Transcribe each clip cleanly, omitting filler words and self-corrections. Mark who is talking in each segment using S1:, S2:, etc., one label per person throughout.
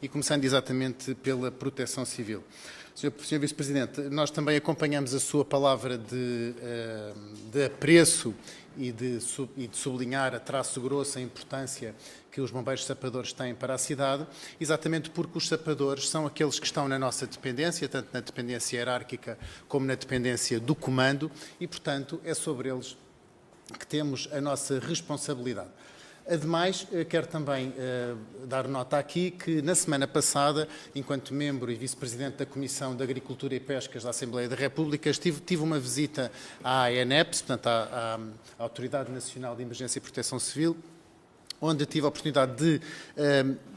S1: E começando exatamente pela Proteção Civil. Sr. Vice-Presidente, nós também acompanhamos a sua palavra de apreço e de sublinhar a traço grosso a importância que os bombeiros sapadores têm para a cidade, exatamente porque os sapadores são aqueles que estão na nossa dependência, tanto na dependência hierárquica como na dependência do comando, e, portanto, é sobre eles que temos a nossa responsabilidade. Ademais, quero também dar nota aqui que, na semana passada, enquanto membro e vice-presidente da Comissão de Agricultura e Pescas da Assembleia da República, tive uma visita à ANEPS, portanto, à Autoridade Nacional de Emergência e Proteção Civil, onde tive a oportunidade de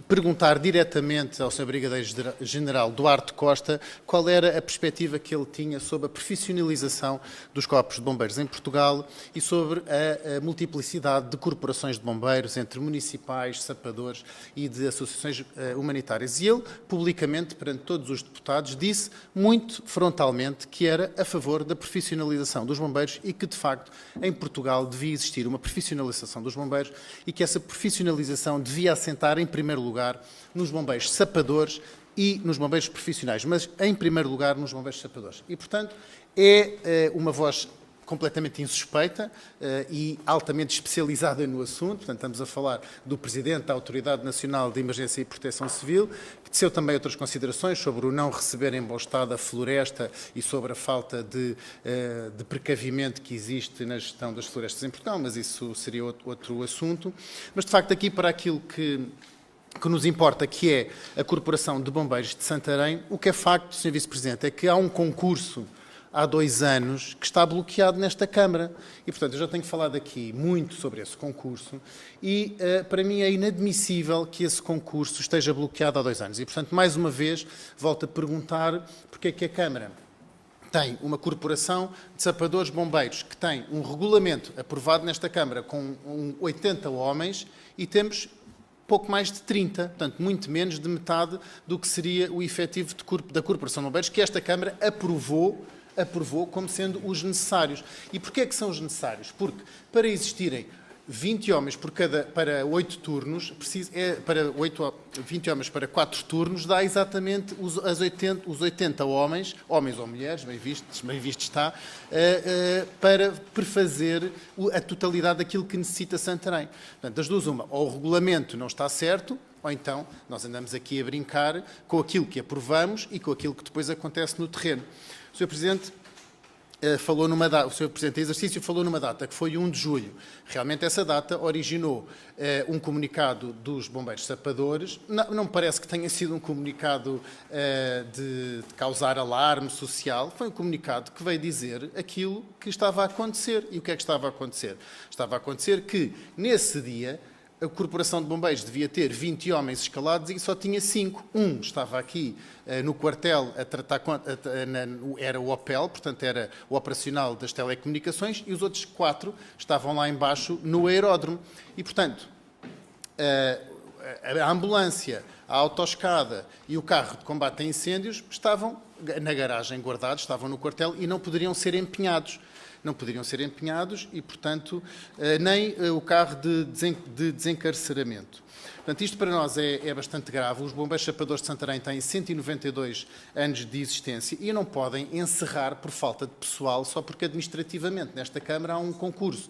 S1: perguntar diretamente ao Sr. Brigadeiro-General Duarte Costa qual era a perspectiva que ele tinha sobre a profissionalização dos corpos de bombeiros em Portugal e sobre a multiplicidade de corporações de bombeiros entre municipais, sapadores e de associações humanitárias. E ele, publicamente, perante todos os deputados, disse muito frontalmente que era a favor da profissionalização dos bombeiros e que, de facto, em Portugal devia existir uma profissionalização dos bombeiros e que essa profissionalização devia assentar, em primeiro lugar, nos bombeiros sapadores e nos bombeiros profissionais, mas, em primeiro lugar, nos bombeiros sapadores. E, portanto, é uma voz completamente insuspeita e altamente especializada no assunto. Portanto, estamos a falar do Presidente da Autoridade Nacional de Emergência e Proteção Civil, que teceu também outras considerações sobre o não receber embostada a floresta e sobre a falta de precavimento que existe na gestão das florestas em Portugal, mas isso seria outro assunto. Mas, de facto, aqui para aquilo que nos importa, que é a Corporação de Bombeiros de Santarém, o que é facto, Sr. Vice-Presidente, é que há um concurso há 2 anos que está bloqueado nesta Câmara. E, portanto, eu já tenho falado aqui muito sobre esse concurso e, para mim, é inadmissível que esse concurso esteja bloqueado há 2 anos. E, portanto, mais uma vez, volto a perguntar porque é que a Câmara tem uma corporação de sapadores bombeiros que tem um regulamento aprovado nesta Câmara com 80 homens e temos pouco mais de 30, portanto, muito menos de metade do que seria o efetivo da Corporação de Bombeiros, que esta Câmara aprovou como sendo os necessários. E porquê é que são os necessários? Porque, para existirem 20 homens para 8 turnos, 20 homens para 4 turnos, dá exatamente os 80 homens ou mulheres, bem visto está, para prefazer a totalidade daquilo que necessita Santarém. Portanto, das duas uma, ou o regulamento não está certo, ou então nós andamos aqui a brincar com aquilo que aprovamos e com aquilo que depois acontece no terreno. O Sr. Presidente falou numa data, o Sr. Presidente de Exercício falou numa data que foi 1 de julho. Realmente essa data originou um comunicado dos bombeiros sapadores. Não me parece que tenha sido um comunicado de causar alarme social. Foi um comunicado que veio dizer aquilo que estava a acontecer. E o que é que estava a acontecer? Estava a acontecer que, nesse dia, a Corporação de Bombeiros devia ter 20 homens escalados e só tinha 5. Um estava aqui no quartel a tratar, era o OPEL, portanto era o operacional das telecomunicações, e os outros 4 estavam lá embaixo no aeródromo. E, portanto, a ambulância, a autoescada e o carro de combate a incêndios estavam na garagem guardados, estavam no quartel e não poderiam ser empenhados. Não poderiam ser empenhados e, portanto, nem o carro de desencarceramento. Portanto, isto para nós é bastante grave. Os bombeiros sapadores de Santarém têm 192 anos de existência e não podem encerrar por falta de pessoal só porque administrativamente nesta Câmara há um concurso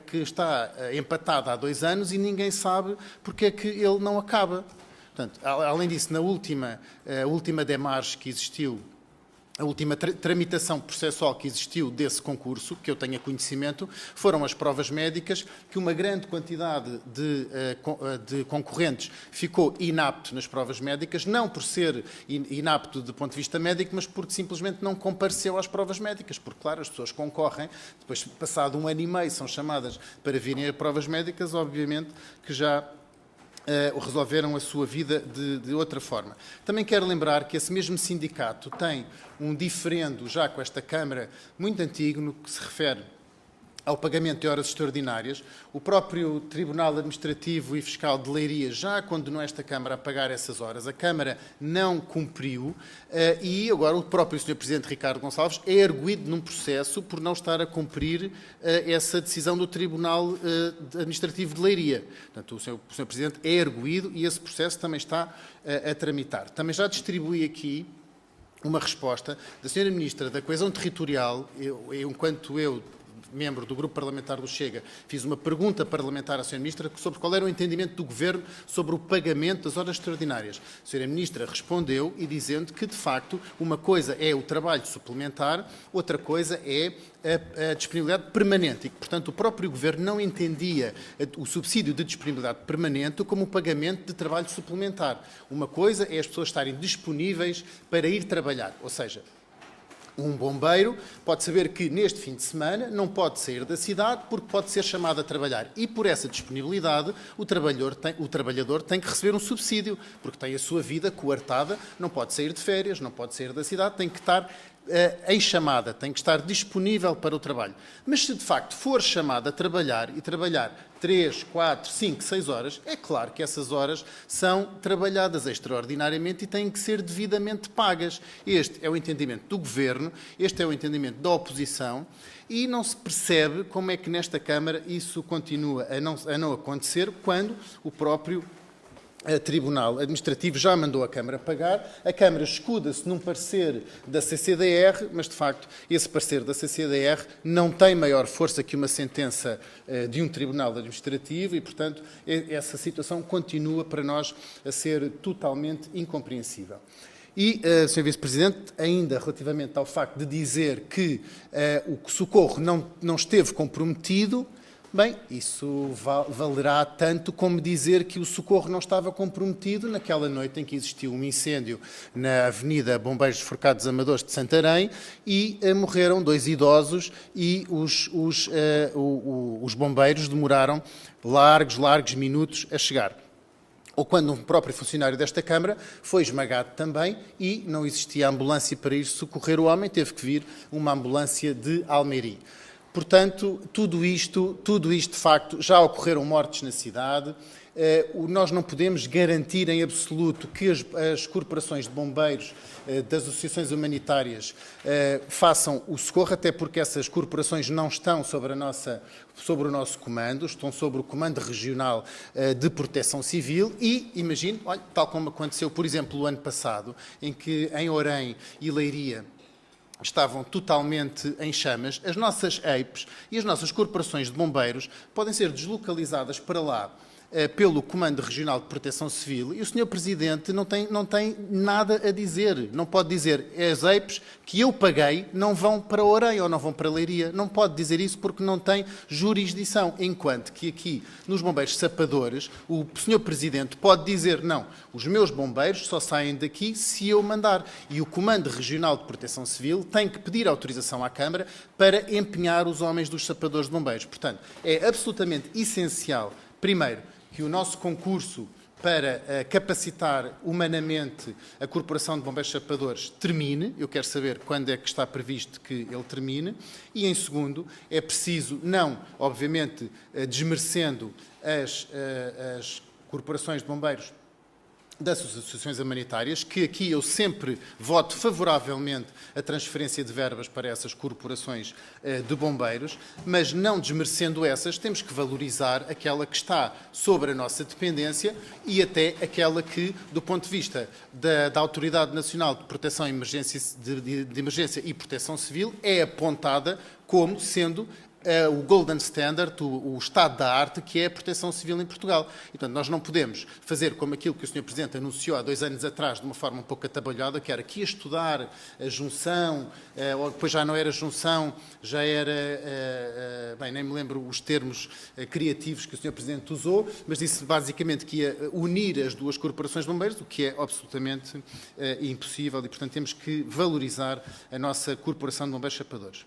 S1: que está empatado há 2 anos e ninguém sabe porque é que ele não acaba. Portanto, além disso, na última demarche que existiu, a última tramitação processual que existiu desse concurso, que eu tenha conhecimento, foram as provas médicas, que uma grande quantidade de concorrentes ficou inapto nas provas médicas, não por ser inapto do ponto de vista médico, mas porque simplesmente não compareceu às provas médicas, porque, claro, as pessoas concorrem, depois, passado 1 ano e meio, são chamadas para virem a provas médicas, obviamente que já resolveram a sua vida de outra forma. Também quero lembrar que esse mesmo sindicato tem um diferendo já com esta Câmara muito antigo no que se refere ao pagamento de horas extraordinárias. O próprio Tribunal Administrativo e Fiscal de Leiria já condenou esta Câmara a pagar essas horas. A Câmara não cumpriu e agora o próprio Sr. Presidente Ricardo Gonçalves é arguido num processo por não estar a cumprir essa decisão do Tribunal Administrativo de Leiria. Portanto, o Sr. Presidente é arguido e esse processo também está a tramitar. Também já distribuí aqui uma resposta da Sra. Ministra da Coesão Territorial, enquanto eu, membro do Grupo Parlamentar do Chega, fiz uma pergunta parlamentar à Sra. Ministra sobre qual era o entendimento do Governo sobre o pagamento das horas extraordinárias. A Sra. Ministra respondeu e dizendo que, de facto, uma coisa é o trabalho suplementar, outra coisa é a disponibilidade permanente e que, portanto, o próprio Governo não entendia o subsídio de disponibilidade permanente como o pagamento de trabalho suplementar. Uma coisa é as pessoas estarem disponíveis para ir trabalhar, ou seja, um bombeiro pode saber que neste fim de semana não pode sair da cidade porque pode ser chamado a trabalhar e por essa disponibilidade o trabalhador tem que receber um subsídio porque tem a sua vida coartada, não pode sair de férias, não pode sair da cidade, tem que estar em chamada, tem que estar disponível para o trabalho. Mas se de facto for chamado a trabalhar e trabalhar 3, 4, 5, 6 horas, é claro que essas horas são trabalhadas extraordinariamente e têm que ser devidamente pagas. Este é o entendimento do Governo, este é o entendimento da oposição e não se percebe como é que nesta Câmara isso continua a não acontecer quando o próprio Tribunal Administrativo já mandou a Câmara pagar, a Câmara escuda-se num parecer da CCDR, mas de facto esse parecer da CCDR não tem maior força que uma sentença de um Tribunal Administrativo e, portanto, essa situação continua para nós a ser totalmente incompreensível. E, Sr. Vice-Presidente, ainda relativamente ao facto de dizer que o socorro não esteve comprometido, bem, isso valerá tanto como dizer que o socorro não estava comprometido naquela noite em que existiu um incêndio na Avenida Bombeiros Forcados Amadores de Santarém e morreram 2 idosos e os bombeiros demoraram largos minutos a chegar. Ou quando um próprio funcionário desta Câmara foi esmagado também e não existia ambulância para ir socorrer o homem, teve que vir uma ambulância de Almeirim. Portanto, tudo isto, de facto, já ocorreram mortes na cidade. Nós não podemos garantir em absoluto que as corporações de bombeiros das associações humanitárias façam o socorro, até porque essas corporações não estão sobre o nosso comando, estão sobre o Comando Regional de Proteção Civil e, imagino, tal como aconteceu, por exemplo, o ano passado, em que em Orém e Leiria estavam totalmente em chamas, as nossas EIPs e as nossas corporações de bombeiros podem ser deslocalizadas para lá pelo Comando Regional de Proteção Civil e o Sr. Presidente não tem nada a dizer. Não pode dizer, as EIPs que eu paguei não vão para Orém ou não vão para Leiria. Não pode dizer isso porque não tem jurisdição. Enquanto que aqui, nos bombeiros sapadores, o Sr. Presidente pode dizer, não, os meus bombeiros só saem daqui se eu mandar. E o Comando Regional de Proteção Civil tem que pedir autorização à Câmara para empenhar os homens dos sapadores de bombeiros. Portanto, é absolutamente essencial, primeiro, que o nosso concurso para capacitar humanamente a Corporação de Bombeiros Sapadores termine. Eu quero saber quando é que está previsto que ele termine. E, em segundo, é preciso, não, obviamente, desmerecendo as corporações de bombeiros das associações humanitárias, que aqui eu sempre voto favoravelmente a transferência de verbas para essas corporações de bombeiros, mas não desmerecendo essas, temos que valorizar aquela que está sobre a nossa dependência e até aquela que, do ponto de vista da Autoridade Nacional de Proteção de Emergência e Proteção Civil, é apontada como sendo o golden standard, o estado da arte, que é a proteção civil em Portugal. E, portanto, nós não podemos fazer como aquilo que o Sr. Presidente anunciou há 2 anos atrás, de uma forma um pouco atabalhada, que era que ia estudar a junção, ou depois já não era junção, já era, bem, nem me lembro os termos criativos que o Sr. Presidente usou, mas disse basicamente que ia unir as 2 corporações de bombeiros, o que é absolutamente impossível e, portanto, temos que valorizar a nossa Corporação de Bombeiros Sapadores.